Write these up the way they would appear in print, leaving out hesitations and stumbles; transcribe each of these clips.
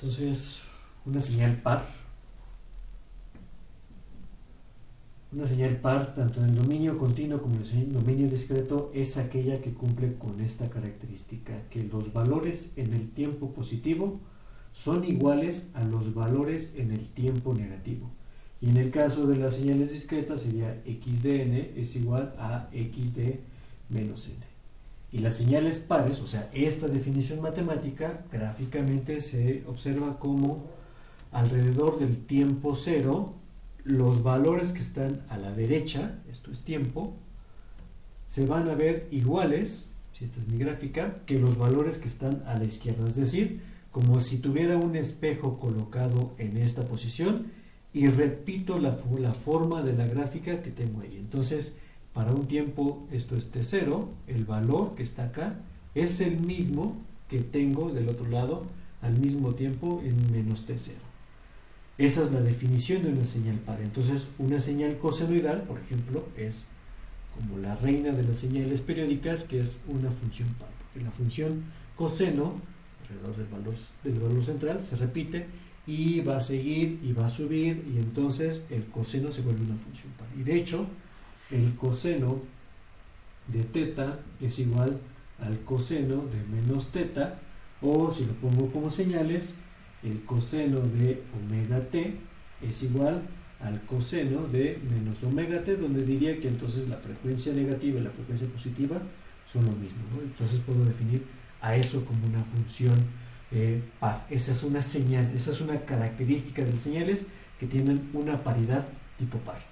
Entonces, una señal par. Una señal par, tanto en el dominio continuo como en el dominio discreto, es aquella que cumple con esta característica, que los valores en el tiempo positivo son iguales a los valores en el tiempo negativo. Y en el caso de las señales discretas sería x de n es igual a x de menos n. Y las señales pares, o sea, esta definición matemática, gráficamente se observa como alrededor del tiempo cero, los valores que están a la derecha, esto es tiempo, se van a ver iguales, si esta es mi gráfica, que los valores que están a la izquierda. Es decir, como si tuviera un espejo colocado en esta posición y repito la forma de la gráfica que tengo ahí. Entonces, para un tiempo, esto es t0, el valor que está acá es el mismo que tengo del otro lado al mismo tiempo en menos t0. Esa es la definición de una señal par. Entonces, una señal cosenoidal, por ejemplo, es como la reina de las señales periódicas, que es una función par. Porque la función coseno, alrededor del valor central, se repite y va a seguir y va a subir, y entonces el coseno se vuelve una función par. Y de hecho, el coseno de teta es igual al coseno de menos teta, o si lo pongo como señales, el coseno de omega t es igual al coseno de menos omega t, donde diría que entonces la frecuencia negativa y la frecuencia positiva son lo mismo, ¿no? Entonces puedo definir a eso como una función par. Esa es una señal, esa es una característica de las señales que tienen una paridad tipo par.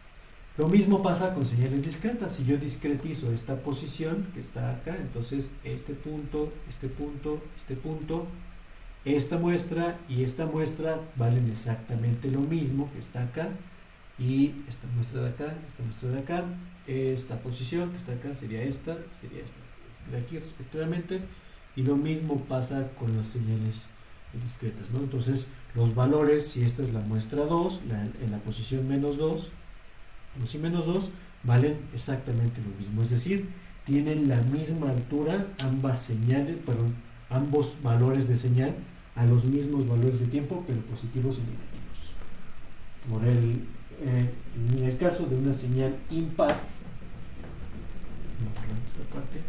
Lo mismo pasa con señales discretas. Si yo discretizo esta posición que está acá, entonces este punto, este punto, este punto, esta muestra y esta muestra valen exactamente lo mismo que está acá, y esta muestra de acá, esta muestra de acá, esta posición que está acá sería esta de aquí respectivamente, y lo mismo pasa con las señales discretas, ¿no? Entonces los valores, si esta es la muestra 2, en la posición menos 2, menos y menos 2, valen exactamente lo mismo, es decir, tienen la misma altura ambas señales, perdón, ambos valores de señal a los mismos valores de tiempo, pero positivos y negativos. En el caso de una señal impar, esta parte,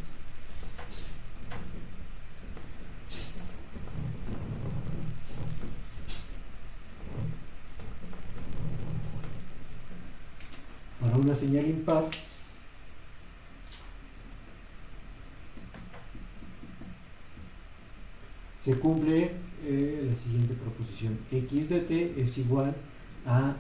para una señal impar, se cumple la siguiente proposición: x de t es igual a,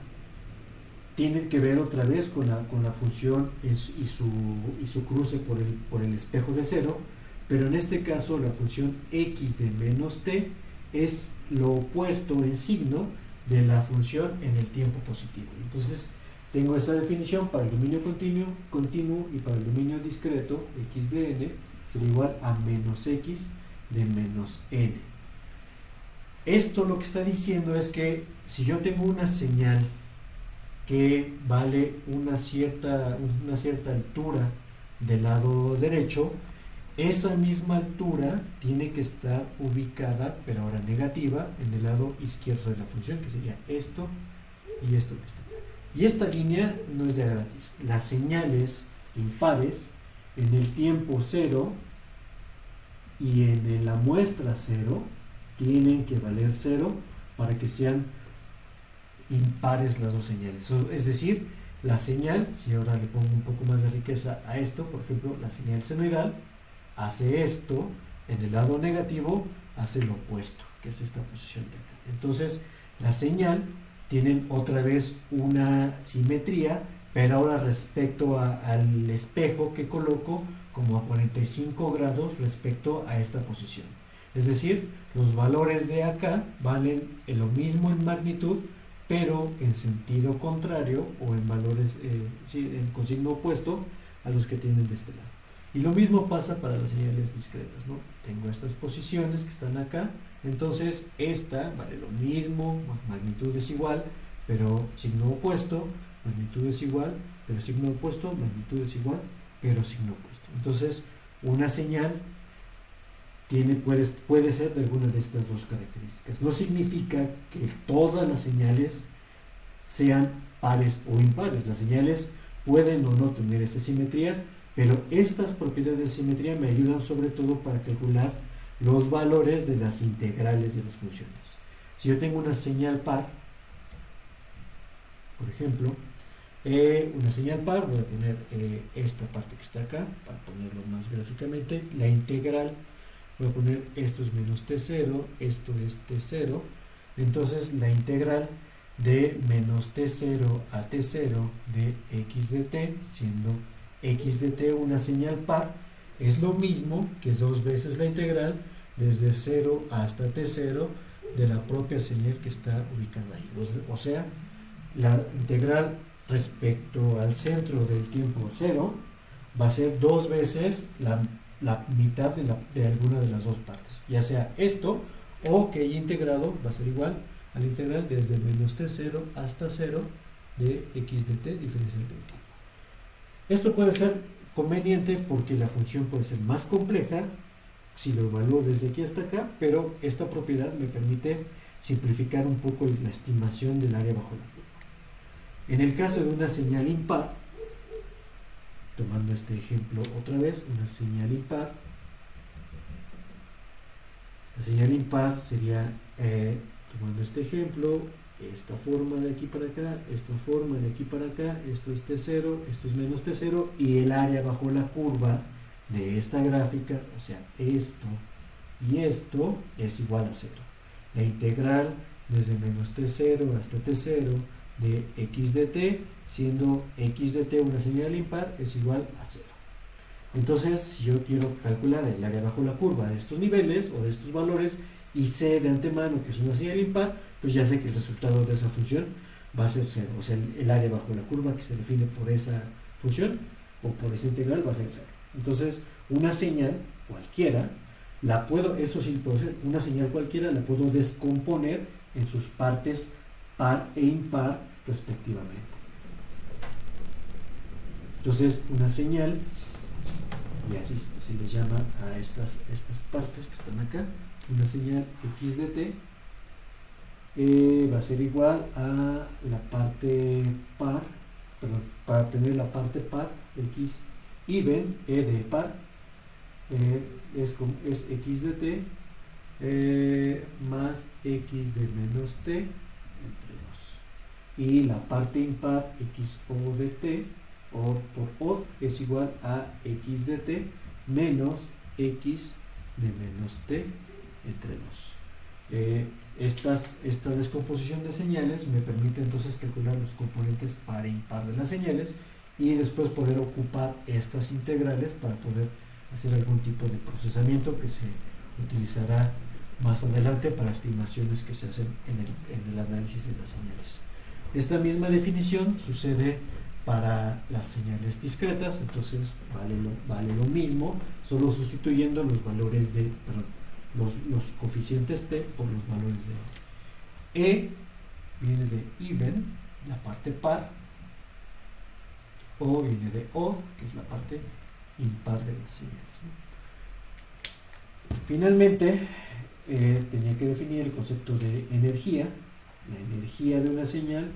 tiene que ver otra vez con la función y su cruce por el espejo de cero, pero en este caso la función x de menos t es lo opuesto en signo de la función en el tiempo positivo. Entonces tengo esa definición para el dominio continuo, y para el dominio discreto, x de n será igual a menos x de menos n. Esto lo que está diciendo es que si yo tengo una señal que vale una cierta altura del lado derecho, esa misma altura tiene que estar ubicada, pero ahora negativa, en el lado izquierdo de la función, que sería esto y esto que está acá. Y esta línea no es de gratis. Las señales impares en el tiempo cero y en la muestra cero tienen que valer cero para que sean impares las dos señales. Es decir, la señal, si ahora le pongo un poco más de riqueza a esto, por ejemplo, la señal senoidal hace esto, en el lado negativo hace lo opuesto, que es esta posición de acá. Entonces, la señal tienen otra vez una simetría, pero ahora respecto al espejo que coloco como a 45 grados respecto a esta posición. Es decir, los valores de acá valen lo mismo en magnitud, pero en sentido contrario, o en valores con signo opuesto a los que tienen de este lado. Y lo mismo pasa para las señales discretas, ¿no? Tengo estas posiciones que están acá, entonces esta vale lo mismo, magnitud es igual, pero signo opuesto, magnitud es igual, pero signo opuesto, magnitud es igual, pero signo opuesto. Entonces, una señal puede ser de alguna de estas dos características. No significa que todas las señales sean pares o impares. Las señales pueden o no tener esa simetría, pero estas propiedades de simetría me ayudan sobre todo para calcular los valores de las integrales de las funciones. Si yo tengo una señal par, por ejemplo, una señal par, voy a poner esta parte que está acá, para ponerlo más gráficamente, la integral, voy a poner esto es menos t0, esto es t0, entonces la integral de menos t0 a t0 de x de t, siendo x de t una señal par, es lo mismo que dos veces la integral desde 0 hasta t0 de la propia señal que está ubicada ahí. O sea, la integral respecto al centro del tiempo 0 va a ser dos veces la mitad de alguna de las dos partes, ya sea esto o que y integrado va a ser igual a la integral desde menos t0 hasta 0 de x de t diferencial del tiempo. Esto puede ser conveniente porque la función puede ser más compleja si lo evalúo desde aquí hasta acá, pero esta propiedad me permite simplificar un poco la estimación del área bajo la curva. En el caso de una señal impar, tomando este ejemplo otra vez, una señal impar, la señal impar sería, tomando este ejemplo, esta forma de aquí para acá, esta forma de aquí para acá, esto es t0, esto es menos t0, y el área bajo la curva de esta gráfica, o sea, esto y esto es igual a 0. La integral desde menos t0 hasta t0 de x de t, siendo x de t una señal impar, es igual a 0. Entonces, si yo quiero calcular el área bajo la curva de estos niveles o de estos valores y sé de antemano que es una señal impar, pues ya sé que el resultado de esa función va a ser 0. O sea, el área bajo la curva que se define por esa función o por esa integral va a ser 0. Entonces, una señal cualquiera, eso sí puedo hacer, una señal cualquiera la puedo descomponer en sus partes par e impar respectivamente. Entonces, una señal, y así se les llama a estas partes que están acá, una señal x de t va a ser igual a la parte par, perdón, para obtener la parte par, x even, e de par, es x de t más x de menos t entre 2. Y la parte impar, x o de t, o por odd, es igual a x de t menos x de menos t entre 2. Esta descomposición de señales me permite entonces calcular los componentes par e impar de las señales y después poder ocupar estas integrales para poder hacer algún tipo de procesamiento que se utilizará más adelante para estimaciones que se hacen en el análisis de las señales. Esta misma definición sucede para las señales discretas, entonces vale lo mismo, solo sustituyendo los valores de, los coeficientes t por los valores de e, viene de even, la parte par, o viene de odd, que es la parte impar de las señales, ¿no? Finalmente, tenía que definir el concepto de energía. La energía de una señal,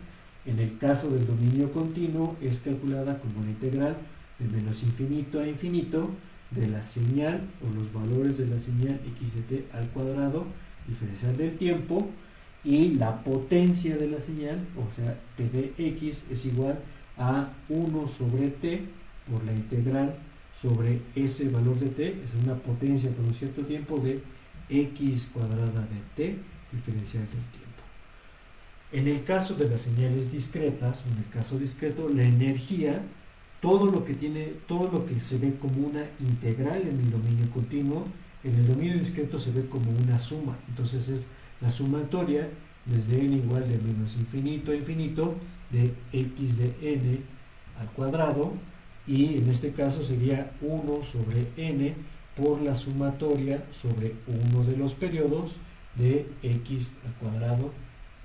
en el caso del dominio continuo, es calculada como una integral de menos infinito a infinito de la señal o los valores de la señal x de t al cuadrado diferencial del tiempo, y la potencia de la señal, o sea, t de x es igual a 1 sobre t por la integral sobre ese valor de t, es una potencia por un cierto tiempo de x cuadrada de t diferencial del tiempo. En el caso de las señales discretas, o en el caso discreto, la energía, todo lo que se ve como una integral en el dominio continuo, en el dominio discreto se ve como una suma. Entonces es la sumatoria desde n igual de menos infinito a infinito de x de n al cuadrado, y en este caso sería 1 sobre n por la sumatoria sobre uno de los periodos de x al cuadrado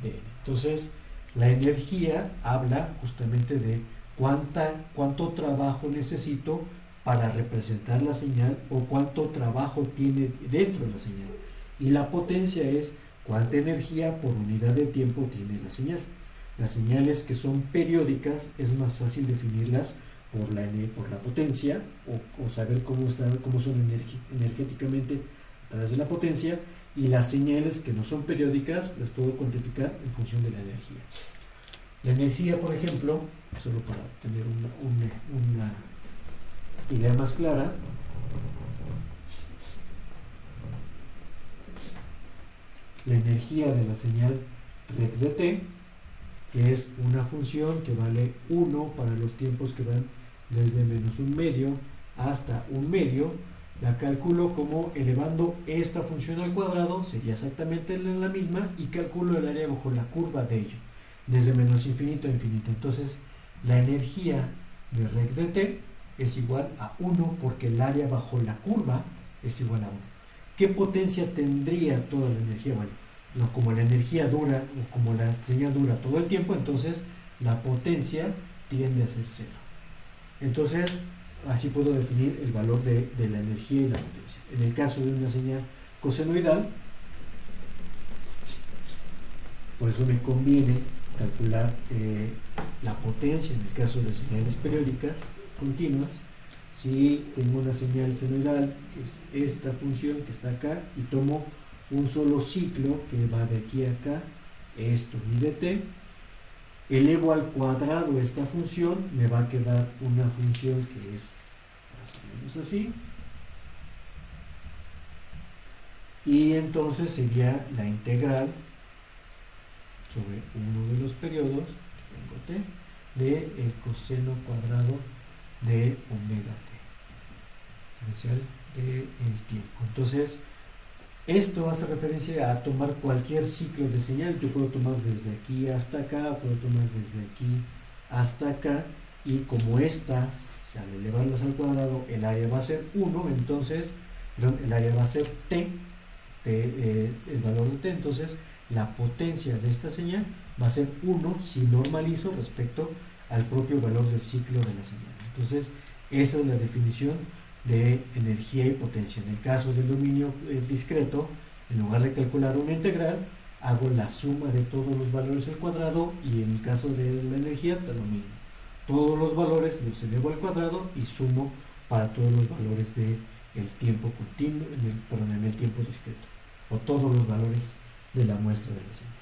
de n. Entonces, la energía habla justamente de cuánto trabajo necesito para representar la señal o cuánto trabajo tiene dentro de la señal. Y la potencia es cuánta energía por unidad de tiempo tiene la señal. Las señales que son periódicas es más fácil definirlas por la potencia o saber cómo son energéticamente a través de la potencia, y las señales que no son periódicas las puedo cuantificar en función de la energía. La energía, por ejemplo, solo para tener una idea más clara, la energía de la señal rec de t, que es una función que vale 1 para los tiempos que van desde menos un medio hasta un medio, la calculo como elevando esta función al cuadrado, sería exactamente la misma, y calculo el área bajo la curva de ello, desde menos infinito a infinito. Entonces, la energía de rec de t es igual a 1 porque el área bajo la curva es igual a 1. ¿Qué potencia tendría toda la energía? Bueno, como la energía dura, o como la señal dura todo el tiempo, entonces la potencia tiende a ser 0. Entonces, así puedo definir el valor de la energía y la potencia. En el caso de una señal cosenoidal, por eso me conviene calcular la potencia en el caso de señales periódicas continuas. Si tengo una señal senoidal, que es esta función que está acá, y tomo un solo ciclo que va de aquí a acá, esto mide t, elevo al cuadrado esta función, me va a quedar una función que es más o menos así, y entonces sería la integral sobre uno de los periodos que tengo t de el coseno cuadrado de omega t, diferencial del tiempo. Entonces, esto hace referencia a tomar cualquier ciclo de señal. Yo puedo tomar desde aquí hasta acá, o puedo tomar desde aquí hasta acá, y como estas, al elevarlas al cuadrado, el área va a ser 1, entonces, el área va a ser t, el valor de t, entonces la potencia de esta señal va a ser 1 si normalizo respecto al propio valor del ciclo de la señal. Entonces, esa es la definición de energía y potencia. En el caso del dominio discreto, en lugar de calcular una integral, hago la suma de todos los valores al cuadrado, y en el caso de la energía, lo mismo. Todos los valores los elevo al cuadrado y sumo para todos los valores del tiempo continuo, en el tiempo discreto, o todos los valores de la muestra de la señal.